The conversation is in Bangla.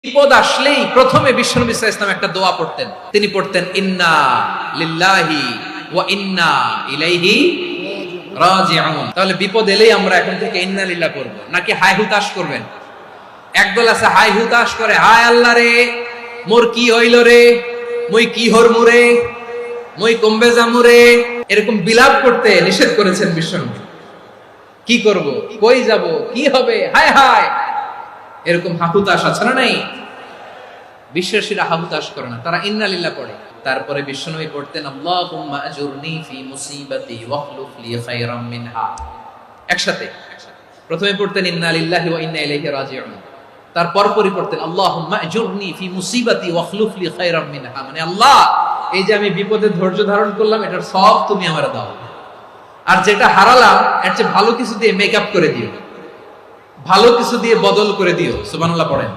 বিপদ আসলেই প্রথমে বিশ্বনবী সাল্লাল্লাহু আলাইহি ওয়াসাল্লাম একটা দোয়া পড়তেন। তিনি পড়তেন ইন্না লিল্লাহি ওয়া ইন্না ইলাইহি রাজিউন। তাহলে বিপদ এলেই আমরা এখন থেকে ইন্না লিল্লাহ করব, নাকি হাই হুতাশ করবেন? একদল আছে হাই হুতাশ করে, হায় আল্লাহ রে মোর কি হইল রে, মই কি হরমু রে, মই কমবে যামু রে, এরকম বিলাপ করতে নিষেধ করেছেন বিশ্বনবী। কি করব, কই যাব, কি হবে, হায় হায়, এরকম হাহুতাশ আছে না নাই? বিশ্বাসীরা হাহুতাশ করে না, তারা ইন্না লিল্লাহ পড়ে। তারপরে বিশ্বনবী পড়তেন আল্লাহুম্মা আজুরনি ফি মুসিবাতি ওয়াখলুফ লি খায়রাম মিনহা। একসাথে প্রথমে পড়তেন ইন্না লিল্লাহি ওয়া ইন্না ইলাইহি রাজিউন, তারপর পরে পড়তেন আল্লাহুম্মা আজুরনি ফি মুসিবাতি ওয়াখলুফ লি খায়রাম মিনহা, মানে আল্লাহ এই যে আমি বিপদে ধৈর্য ধারণ করলাম এটার সব তুমি আমারে দাও, আর যেটা হারালাম এর চেয়ে ভালো কিছু দিয়ে মেকআপ করে দিও, ভালো কিছু দিয়ে বদল করে দিও। সুবহানাল্লাহ পড়েন।